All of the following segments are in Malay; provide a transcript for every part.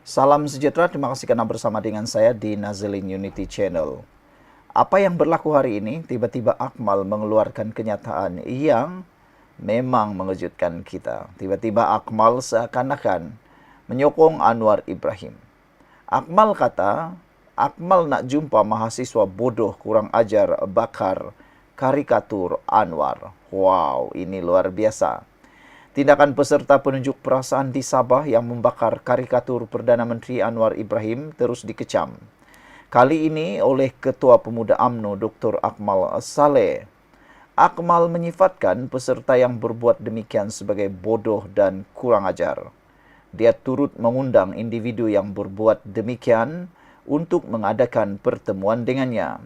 Salam sejahtera, terima kasih karena bersama dengan saya di Nazilin Unity Channel. Apa yang berlaku hari ini? Tiba-tiba Akmal mengeluarkan kenyataan yang memang mengejutkan kita. Tiba-tiba Akmal seakan-akan menyokong Anwar Ibrahim. Akmal kata, Akmal nak jumpa mahasiswa bodoh kurang ajar bakar karikatur Anwar. Wow, ini luar biasa. Tindakan peserta penunjuk perasaan di Sabah yang membakar karikatur Perdana Menteri Anwar Ibrahim terus dikecam. Kali ini oleh Ketua Pemuda UMNO Dr. Akmal Saleh. Akmal menyifatkan peserta yang berbuat demikian sebagai bodoh dan kurang ajar. Dia turut mengundang individu yang berbuat demikian untuk mengadakan pertemuan dengannya.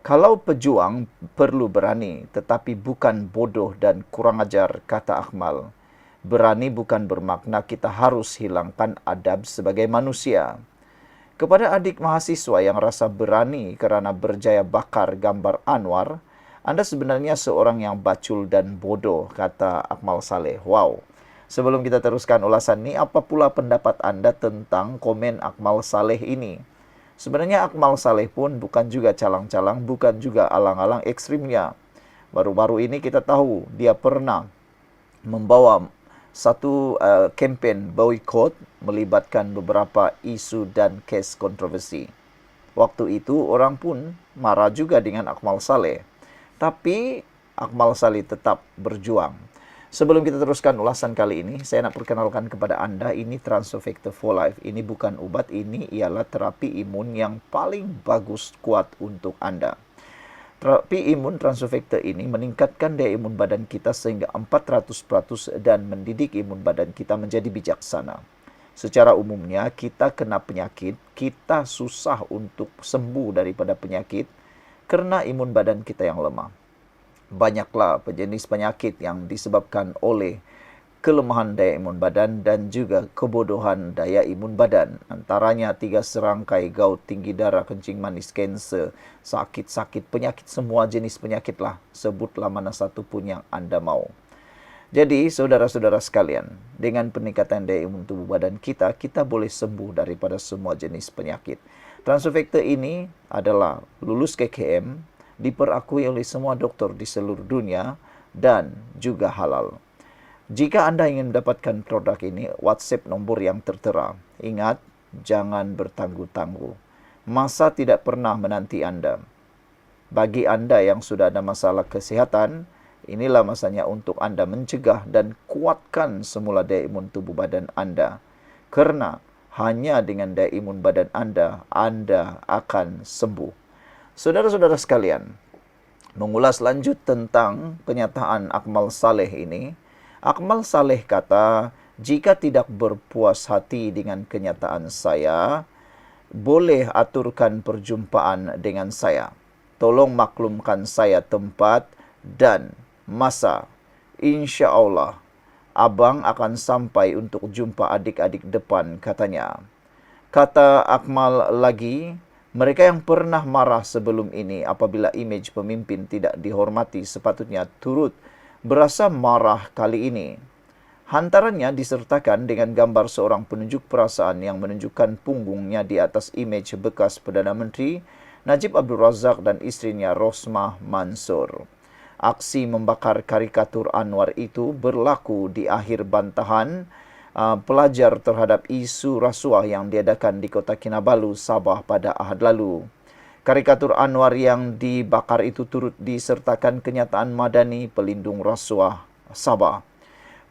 Kalau pejuang perlu berani, tetapi bukan bodoh dan kurang ajar, kata Akmal. Berani bukan bermakna kita harus hilangkan adab sebagai manusia. Kepada adik mahasiswa yang rasa berani kerana berjaya bakar gambar Anwar, Anda sebenarnya seorang yang bacul dan bodoh, kata Akmal Saleh. Wow. Sebelum kita teruskan ulasan ini, apa pula pendapat Anda tentang komen Akmal Saleh ini? Sebenarnya Akmal Saleh pun bukan juga calang-calang, bukan juga alang-alang ekstrimnya. Baru-baru ini kita tahu dia pernah membawa satu kempen boykot melibatkan beberapa isu dan kes kontroversi. Waktu itu orang pun marah juga dengan Akmal Saleh. Tapi Akmal Saleh tetap berjuang. Sebelum kita teruskan ulasan kali ini, saya nak perkenalkan kepada Anda, ini Transofector for Life. Ini bukan ubat, ini ialah terapi imun yang paling bagus kuat untuk Anda. Terapi imun Transofector ini meningkatkan daya imun badan kita sehingga 400% dan mendidik imun badan kita menjadi bijaksana. Secara umumnya, kita kena penyakit, kita susah untuk sembuh daripada penyakit kerana imun badan kita yang lemah. Banyaklah jenis penyakit yang disebabkan oleh kelemahan daya imun badan dan juga kebodohan daya imun badan. Antaranya 3 serangkai gout, tinggi darah, kencing manis, kanser, sakit-sakit, penyakit, semua jenis penyakit lah. Sebutlah mana satu pun yang Anda mau. Jadi, saudara-saudara sekalian, dengan peningkatan daya imun tubuh badan kita, kita boleh sembuh daripada semua jenis penyakit. Transofector ini adalah lulus KKM, diperakui oleh semua doktor di seluruh dunia dan juga halal. Jika Anda ingin mendapatkan produk ini, WhatsApp nombor yang tertera. Ingat, jangan bertangguh-tangguh. Masa tidak pernah menanti Anda. Bagi Anda yang sudah ada masalah kesihatan, inilah masanya untuk Anda mencegah dan kuatkan semula daya imun tubuh badan Anda. Kerana hanya dengan daya imun badan Anda akan sembuh. Saudara-saudara sekalian, mengulas lanjut tentang kenyataan Akmal Saleh ini, Akmal Saleh kata, jika tidak berpuas hati dengan kenyataan saya, boleh aturkan perjumpaan dengan saya. Tolong maklumkan saya tempat dan masa. Insya Allah, abang akan sampai untuk jumpa adik-adik depan, katanya. Kata Akmal lagi, mereka yang pernah marah sebelum ini apabila imej pemimpin tidak dihormati sepatutnya turut berasa marah kali ini. Hantarannya disertakan dengan gambar seorang penunjuk perasaan yang menunjukkan punggungnya di atas imej bekas Perdana Menteri Najib Abdul Razak dan isterinya Rosmah Mansur. Aksi membakar karikatur Anwar itu berlaku di akhir bantahan pelajar terhadap isu rasuah yang diadakan di Kota Kinabalu, Sabah pada Ahad lalu. Karikatur Anwar yang dibakar itu turut disertakan kenyataan Madani Pelindung Rasuah Sabah.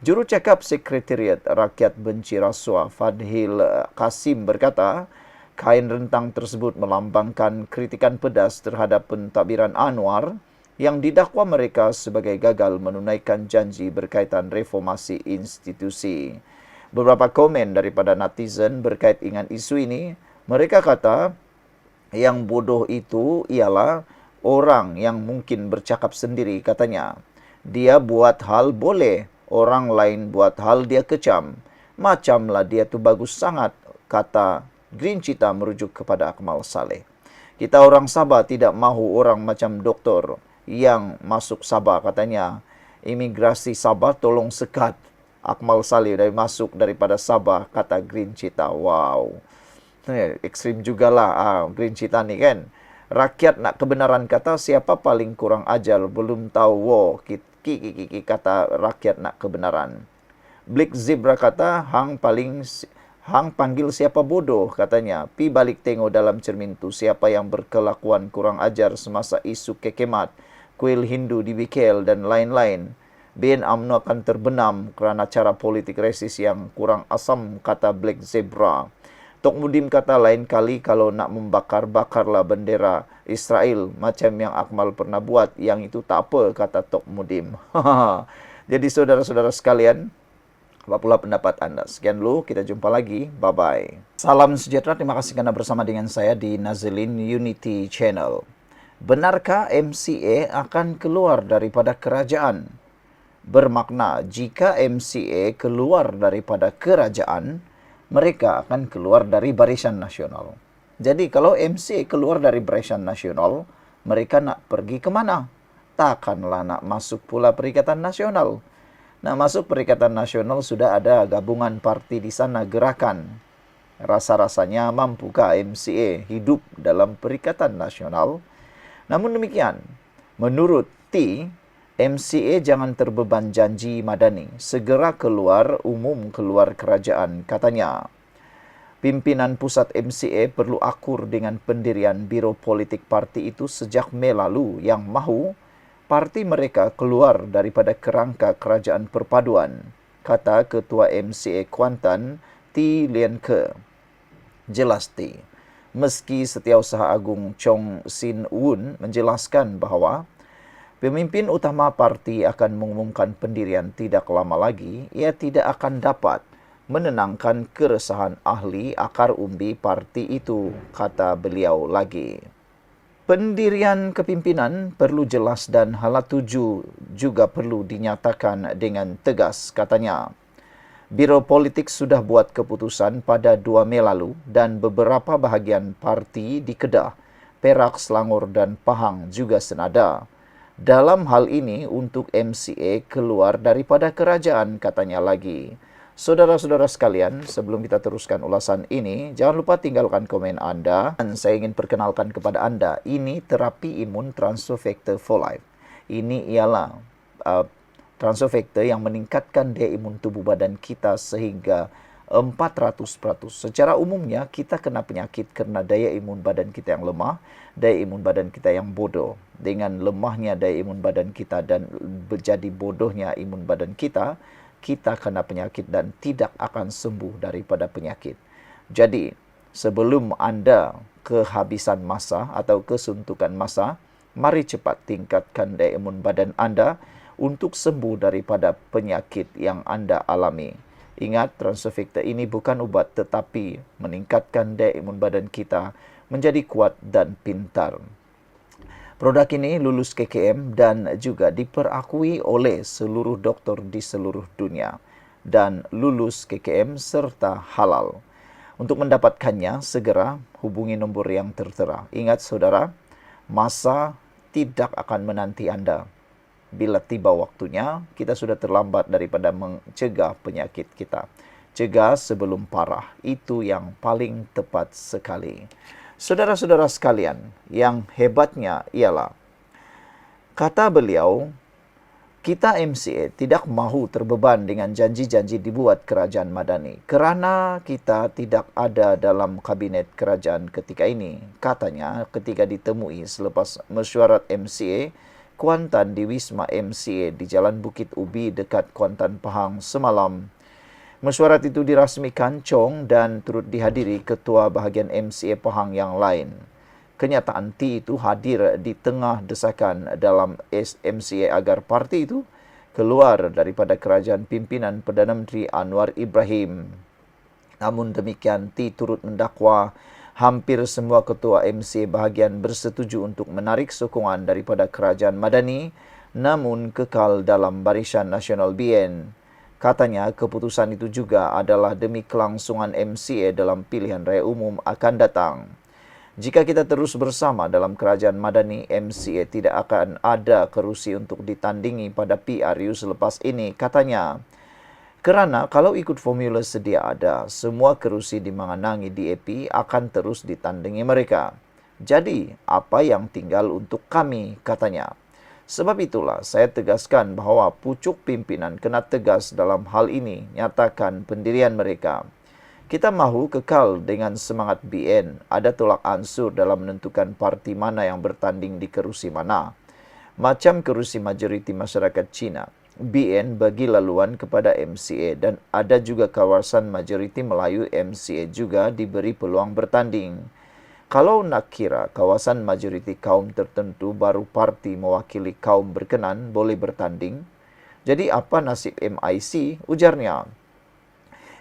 Jurucakap Sekretariat Rakyat Benci Rasuah Fadhil Kasim berkata, kain rentang tersebut melambangkan kritikan pedas terhadap pentadbiran Anwar yang didakwa mereka sebagai gagal menunaikan janji berkaitan reformasi institusi. Beberapa komen daripada netizen berkait dengan isu ini, mereka kata yang bodoh itu ialah orang yang mungkin bercakap sendiri, katanya. Dia buat hal boleh, orang lain buat hal dia kecam. Macamlah dia tu bagus sangat, kata Green Cheetah merujuk kepada Akmal Saleh. Kita orang Sabah tidak mahu orang macam doktor yang masuk Sabah, katanya. Imigrasi Sabah tolong sekat Akmal Saleh masuk daripada Sabah, kata Green Cheetah. Wow. Ekstrim jugalah Green Cheetah ni kan. Rakyat nak kebenaran, kata siapa paling kurang ajar belum tahu. Wow, kata rakyat nak kebenaran. Black Zebra kata Hang panggil siapa bodoh, katanya. Pi balik tengok dalam cermin tu siapa yang berkelakuan kurang ajar semasa isu kekemat, kuil Hindu di BKL dan lain-lain. BN UMNO akan terbenam kerana cara politik resis yang kurang asam, kata Black Zebra. Tok Mudim kata lain kali kalau nak membakar-bakarlah bendera Israel macam yang Akmal pernah buat, yang itu tak apa, kata Tok Mudim. Jadi saudara-saudara sekalian, apa pula pendapat Anda? Sekian dulu, kita jumpa lagi. Bye-bye. Salam sejahtera, terima kasih karena bersama dengan saya di Nazilin Unity Channel. Benarkah MCA akan keluar daripada kerajaan? Bermakna jika MCA keluar daripada kerajaan, mereka akan keluar dari Barisan Nasional. Jadi kalau MCA keluar dari Barisan Nasional, mereka nak pergi ke mana? Takkanlah nak masuk pula Perikatan Nasional. Nah, masuk Perikatan Nasional sudah ada gabungan parti di sana, Gerakan. Rasa-rasanya mampukah MCA hidup dalam Perikatan Nasional? Namun demikian, menurut T, MCA jangan terbeban janji madani. Segera keluar kerajaan, katanya. Pimpinan pusat MCA perlu akur dengan pendirian Biro Politik parti itu sejak Mei lalu yang mahu parti mereka keluar daripada kerangka kerajaan perpaduan, kata Ketua MCA Kuantan, T. Lien Ke. Jelas T, meski Setiausaha Agung Chong Sin Woon menjelaskan bahawa pemimpin utama parti akan mengumumkan pendirian tidak lama lagi, ia tidak akan dapat menenangkan keresahan ahli akar umbi parti itu, kata beliau lagi. Pendirian kepimpinan perlu jelas dan hala tuju juga perlu dinyatakan dengan tegas, katanya. Biro Politik sudah buat keputusan pada 2 Mei lalu dan beberapa bahagian parti di Kedah, Perak, Selangor dan Pahang juga senada. Dalam hal ini untuk MCA keluar daripada kerajaan, katanya lagi. Saudara-saudara sekalian, sebelum kita teruskan ulasan ini, jangan lupa tinggalkan komen Anda. Dan saya ingin perkenalkan kepada Anda, ini terapi imun transfer factor for life. Ini ialah transfer factor yang meningkatkan daya imun tubuh badan kita sehingga 400%. Secara umumnya, kita kena penyakit kerana daya imun badan kita yang lemah, daya imun badan kita yang bodoh. Dengan lemahnya daya imun badan kita dan menjadi bodohnya imun badan kita, kita kena penyakit dan tidak akan sembuh daripada penyakit. Jadi, sebelum Anda kehabisan masa atau kesuntukan masa, mari cepat tingkatkan daya imun badan Anda untuk sembuh daripada penyakit yang Anda alami. Ingat, transfer factor ini bukan ubat tetapi meningkatkan daya imun badan kita menjadi kuat dan pintar. Produk ini lulus KKM dan juga diperakui oleh seluruh doktor di seluruh dunia dan lulus KKM serta halal. Untuk mendapatkannya, segera hubungi nombor yang tertera. Ingat saudara, masa tidak akan menanti Anda. Bila tiba waktunya, kita sudah terlambat daripada mencegah penyakit kita. Cegah sebelum parah, itu yang paling tepat sekali. Saudara-saudara sekalian, yang hebatnya ialah, kata beliau, kita MCA tidak mahu terbeban dengan janji-janji dibuat kerajaan madani kerana kita tidak ada dalam kabinet kerajaan ketika ini. Katanya ketika ditemui selepas mesyuarat MCA Kuantan di Wisma MCA di Jalan Bukit Ubi dekat Kuantan, Pahang semalam. Mesyuarat itu dirasmikan Chong dan turut dihadiri ketua bahagian MCA Pahang yang lain. Kenyataan T itu hadir di tengah desakan dalam MCA agar parti itu keluar daripada kerajaan pimpinan Perdana Menteri Anwar Ibrahim. Namun demikian, T turut mendakwa hampir semua ketua MCA bahagian bersetuju untuk menarik sokongan daripada kerajaan madani namun kekal dalam Barisan Nasional BN. Katanya keputusan itu juga adalah demi kelangsungan MCA dalam pilihan raya umum akan datang. Jika kita terus bersama dalam kerajaan madani, MCA tidak akan ada kerusi untuk ditandingi pada PRU selepas ini, katanya. Kerana kalau ikut formula sedia ada, semua kerusi dimenangi DAP akan terus ditandingi mereka. Jadi, apa yang tinggal untuk kami, katanya. Sebab itulah saya tegaskan bahawa pucuk pimpinan kena tegas dalam hal ini, nyatakan pendirian mereka. Kita mahu kekal dengan semangat BN, ada tolak ansur dalam menentukan parti mana yang bertanding di kerusi mana. Macam kerusi majoriti masyarakat Cina, BN bagi laluan kepada MCA dan ada juga kawasan majoriti Melayu MCA juga diberi peluang bertanding. Kalau nak kira kawasan majoriti kaum tertentu baru parti mewakili kaum berkenan boleh bertanding, jadi apa nasib MIC? Ujarnya.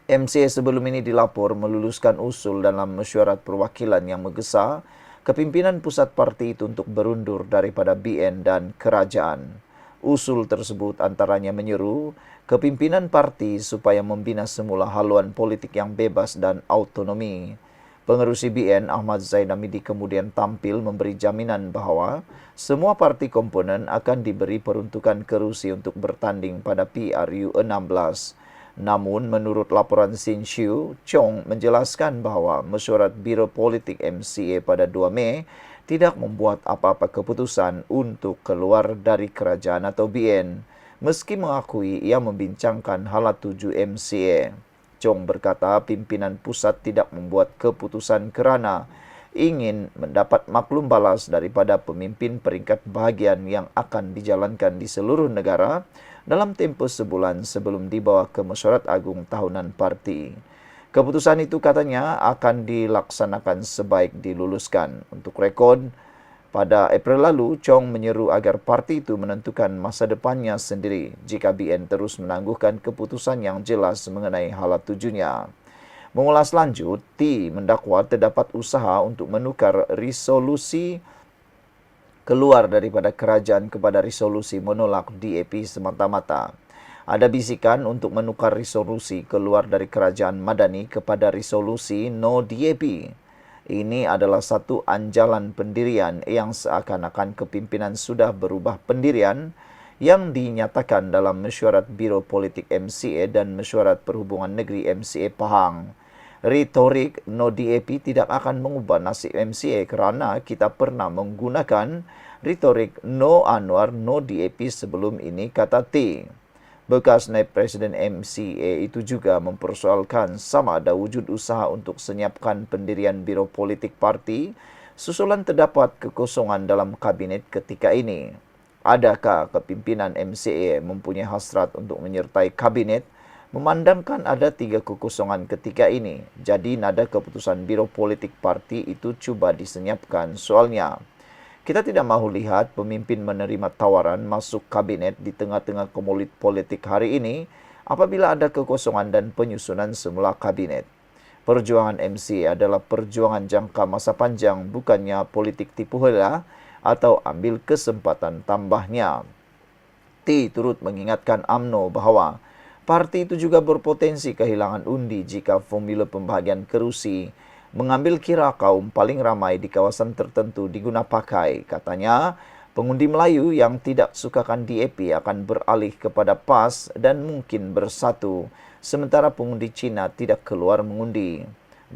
MCA sebelum ini dilapor meluluskan usul dalam mesyuarat perwakilan yang menggesa kepimpinan pusat parti itu untuk berundur daripada BN dan kerajaan. Usul tersebut antaranya menyeru kepimpinan parti supaya membina semula haluan politik yang bebas dan autonomi. Pengerusi BN Ahmad Zainamidi kemudian tampil memberi jaminan bahawa semua parti komponen akan diberi peruntukan kerusi untuk bertanding pada PRU 16. Namun, menurut laporan Sin Shiu, Chong menjelaskan bahawa mesyuarat Biro Politik MCA pada 2 Mei tidak membuat apa-apa keputusan untuk keluar dari kerajaan atau BN, meski mengakui ia membincangkan hala tuju MCA. Chong berkata pimpinan pusat tidak membuat keputusan kerana ingin mendapat maklum balas daripada pemimpin peringkat bahagian yang akan dijalankan di seluruh negara dalam tempoh sebulan sebelum dibawa ke mesyuarat agung tahunan parti. Keputusan itu katanya akan dilaksanakan sebaik diluluskan. Untuk rekod, pada April lalu, Chong menyeru agar parti itu menentukan masa depannya sendiri jika BN terus menangguhkan keputusan yang jelas mengenai hala tujunya. Mengulas lanjut, T mendakwa terdapat usaha untuk menukar resolusi keluar daripada kerajaan kepada resolusi menolak DAP semata-mata. Ada bisikan untuk menukar resolusi keluar dari kerajaan Madani kepada resolusi no DAP. Ini adalah satu anjalan pendirian yang seakan-akan kepimpinan sudah berubah pendirian yang dinyatakan dalam mesyuarat Biro Politik MCA dan mesyuarat Perhubungan Negeri MCA Pahang. Retorik no DAP tidak akan mengubah nasib MCA kerana kita pernah menggunakan retorik no Anwar no DAP sebelum ini, kata T. Bekas naib Presiden MCA itu juga mempersoalkan sama ada wujud usaha untuk senyapkan pendirian Biro Politik Parti susulan terdapat kekosongan dalam kabinet ketika ini. Adakah kepimpinan MCA mempunyai hasrat untuk menyertai kabinet memandangkan ada 3 kekosongan ketika ini, jadi nada keputusan Biro Politik Parti itu cuba disenyapkan. Soalnya, kita tidak mahu lihat pemimpin menerima tawaran masuk kabinet di tengah-tengah komulit politik hari ini apabila ada kekosongan dan penyusunan semula kabinet. Perjuangan MCA adalah perjuangan jangka masa panjang, bukannya politik tipu hela atau ambil kesempatan tambahnya. T turut mengingatkan UMNO bahawa parti itu juga berpotensi kehilangan undi jika formula pembahagian kerusi mengambil kira kaum paling ramai di kawasan tertentu diguna pakai. Katanya, pengundi Melayu yang tidak sukakan DAP akan beralih kepada PAS dan mungkin bersatu, sementara pengundi Cina tidak keluar mengundi.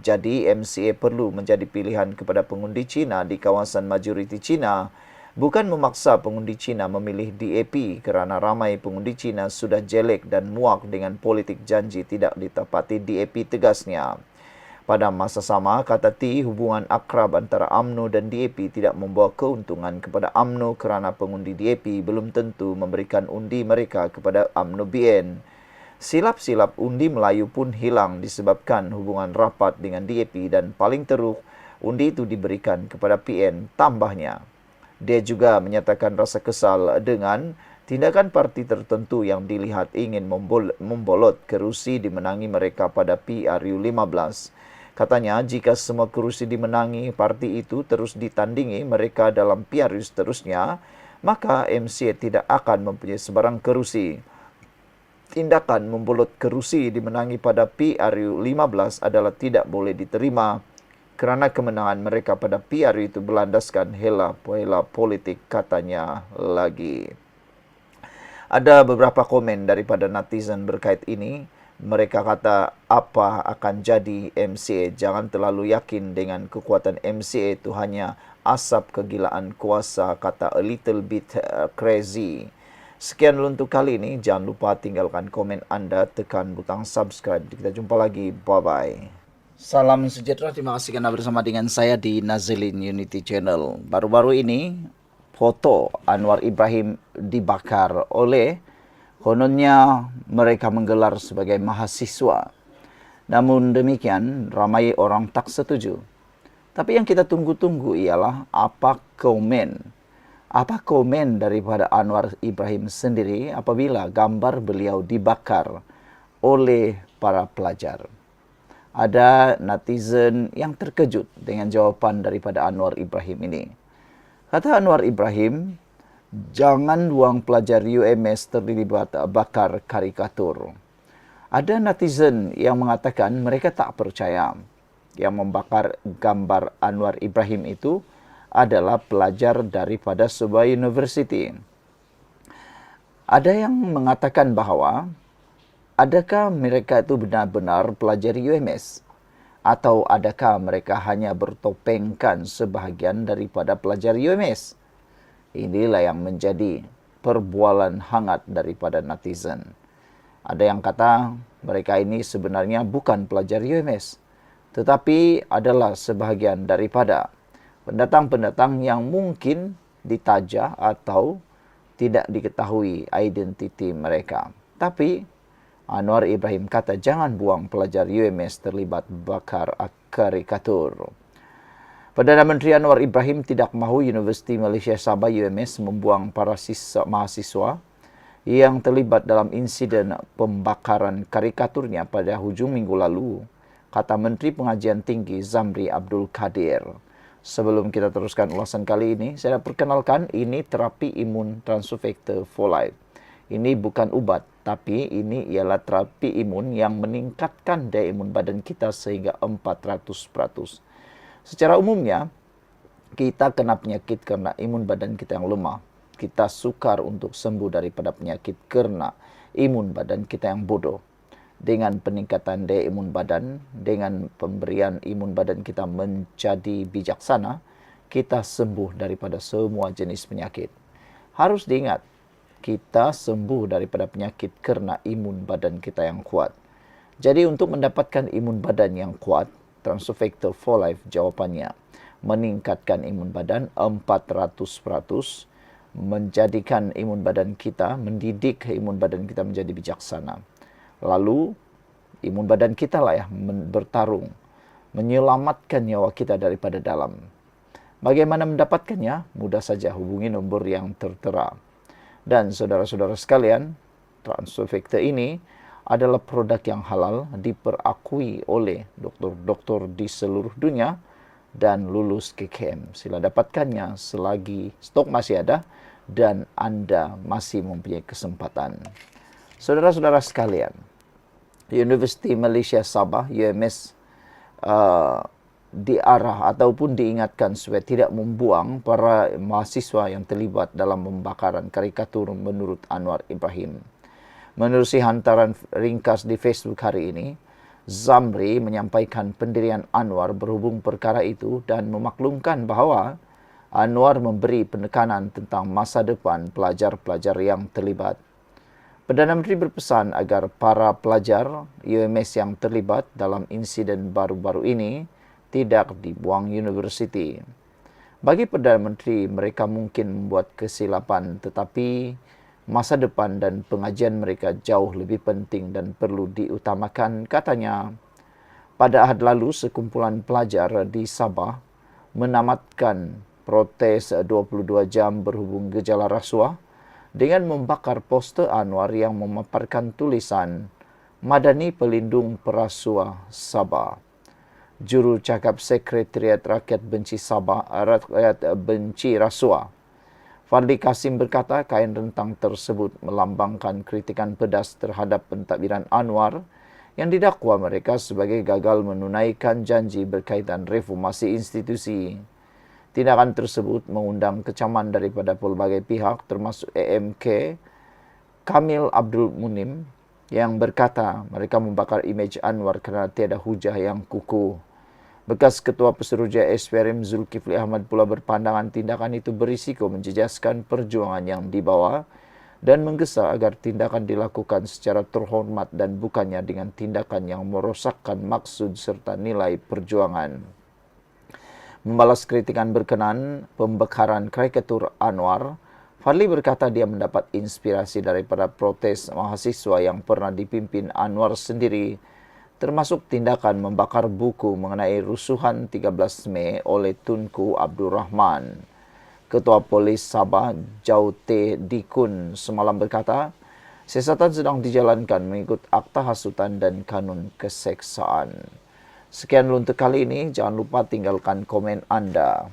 Jadi, MCA perlu menjadi pilihan kepada pengundi Cina di kawasan majoriti Cina, bukan memaksa pengundi Cina memilih DAP kerana ramai pengundi Cina sudah jelek dan muak dengan politik janji tidak ditepati DAP, tegasnya. Pada masa sama, kata T, hubungan akrab antara UMNO dan DAP tidak membawa keuntungan kepada UMNO kerana pengundi DAP belum tentu memberikan undi mereka kepada UMNO BN. Silap-silap undi Melayu pun hilang disebabkan hubungan rapat dengan DAP dan paling teruk, undi itu diberikan kepada PN, tambahnya. Dia juga menyatakan rasa kesal dengan tindakan parti tertentu yang dilihat ingin membolot kerusi dimenangi mereka pada PRU 15. Katanya, jika semua kerusi dimenangi parti itu terus ditandingi mereka dalam PRU seterusnya, maka MCA tidak akan mempunyai sebarang kerusi. Tindakan membolot kerusi dimenangi pada PRU 15 adalah tidak boleh diterima kerana kemenangan mereka pada PRU itu berlandaskan hela-hela politik, katanya lagi. Ada beberapa komen daripada netizen berkait ini. Mereka kata, apa akan jadi MCA? Jangan terlalu yakin dengan kekuatan MCA, itu hanya asap kegilaan kuasa, kata a little bit crazy. Sekian dulu untuk kali ini. Jangan lupa tinggalkan komen Anda, tekan butang subscribe. Kita jumpa lagi. Bye-bye. Salam sejahtera, terima kasih karena bersama dengan saya di Nazilin Unity Channel. Baru-baru ini, foto Anwar Ibrahim dibakar oleh, kononnya mereka menggelar sebagai mahasiswa. Namun demikian, ramai orang tak setuju. Tapi yang kita tunggu-tunggu ialah apa komen daripada Anwar Ibrahim sendiri apabila gambar beliau dibakar oleh para pelajar. Ada netizen yang terkejut dengan jawaban daripada Anwar Ibrahim ini. Kata Anwar Ibrahim, jangan buang pelajar UMS terlibat bakar karikatur. Ada netizen yang mengatakan mereka tak percaya yang membakar gambar Anwar Ibrahim itu adalah pelajar daripada sebuah universiti. Ada yang mengatakan bahwa adakah mereka itu benar-benar pelajar UMS? Atau adakah mereka hanya bertopengkan sebahagian daripada pelajar UMS? Inilah yang menjadi perbualan hangat daripada netizen. Ada yang kata mereka ini sebenarnya bukan pelajar UMS, tetapi adalah sebahagian daripada pendatang-pendatang yang mungkin ditaja atau tidak diketahui identiti mereka. Tapi Anwar Ibrahim kata jangan buang pelajar UMS terlibat bakar karikatur. Perdana Menteri Anwar Ibrahim tidak mahu Universiti Malaysia Sabah UMS membuang para mahasiswa yang terlibat dalam insiden pembakaran karikaturnya pada hujung minggu lalu, kata Menteri Pengajian Tinggi Zamri Abdul Kadir. Sebelum kita teruskan ulasan kali ini, saya perkenalkan ini terapi imun transfektor for life. Ini bukan ubat, tapi ini ialah terapi imun yang meningkatkan daya imun badan kita sehingga 400%. Secara umumnya, kita kena penyakit karena imun badan kita yang lemah. Kita sukar untuk sembuh daripada penyakit karena imun badan kita yang bodoh. Dengan peningkatan daya imun badan, dengan pemberian imun badan kita menjadi bijaksana, kita sembuh daripada semua jenis penyakit. Harus diingat, kita sembuh daripada penyakit karena imun badan kita yang kuat. Jadi untuk mendapatkan imun badan yang kuat, Transfektor for Life jawapannya meningkatkan imun badan 400%, menjadikan imun badan kita, mendidik imun badan kita menjadi bijaksana. Lalu imun badan kita lah yang bertarung, menyelamatkan nyawa kita daripada dalam. Bagaimana mendapatkannya? Mudah saja, hubungi nombor yang tertera. Dan saudara-saudara sekalian, Transfektor ini adalah produk yang halal, diperakui oleh doktor-doktor di seluruh dunia dan lulus KKM. Sila dapatkannya selagi stok masih ada dan Anda masih mempunyai kesempatan. Saudara-saudara sekalian, Universiti Malaysia Sabah UMS diarah ataupun diingatkan supaya tidak membuang para mahasiswa yang terlibat dalam pembakaran karikatur menurut Anwar Ibrahim. Menerusi hantaran ringkas di Facebook hari ini, Zamri menyampaikan pendirian Anwar berhubung perkara itu dan memaklumkan bahawa Anwar memberi penekanan tentang masa depan pelajar-pelajar yang terlibat. Perdana Menteri berpesan agar para pelajar UMS yang terlibat dalam insiden baru-baru ini tidak dibuang universiti. Bagi Perdana Menteri, mereka mungkin membuat kesilapan, tetapi masa depan dan pengajian mereka jauh lebih penting dan perlu diutamakan, katanya. Pada Ahad lalu, sekumpulan pelajar di Sabah menamatkan protes 22 jam berhubung gejala rasuah dengan membakar poster Anwar yang memaparkan tulisan Madani Pelindung Perasuah Sabah. Juru cakap Sekretariat Rakyat Benci Sabah, Rakyat Benci Rasuah, Fadli Kasim berkata kain rentang tersebut melambangkan kritikan pedas terhadap pentadbiran Anwar yang didakwa mereka sebagai gagal menunaikan janji berkaitan reformasi institusi. Tindakan tersebut mengundang kecaman daripada pelbagai pihak termasuk AMK, Kamil Abdul Munim, yang berkata mereka membakar imej Anwar kerana tiada hujah yang kukuh. Bekas Ketua Pesuruhjaya SPRM Zulkifli Ahmad pula berpandangan tindakan itu berisiko menjejaskan perjuangan yang dibawa dan menggesa agar tindakan dilakukan secara terhormat dan bukannya dengan tindakan yang merosakkan maksud serta nilai perjuangan. Membalas kritikan berkenan pembakaran karikatur Anwar, Fadli berkata dia mendapat inspirasi daripada protes mahasiswa yang pernah dipimpin Anwar sendiri, termasuk tindakan membakar buku mengenai rusuhan 13 Mei oleh Tunku Abdul Rahman. Ketua Polis Sabah, Jaute Dikun, semalam berkata, siasatan sedang dijalankan mengikut Akta Hasutan dan Kanun Keseksaan. Sekian dulu untuk kali ini, jangan lupa tinggalkan komen Anda.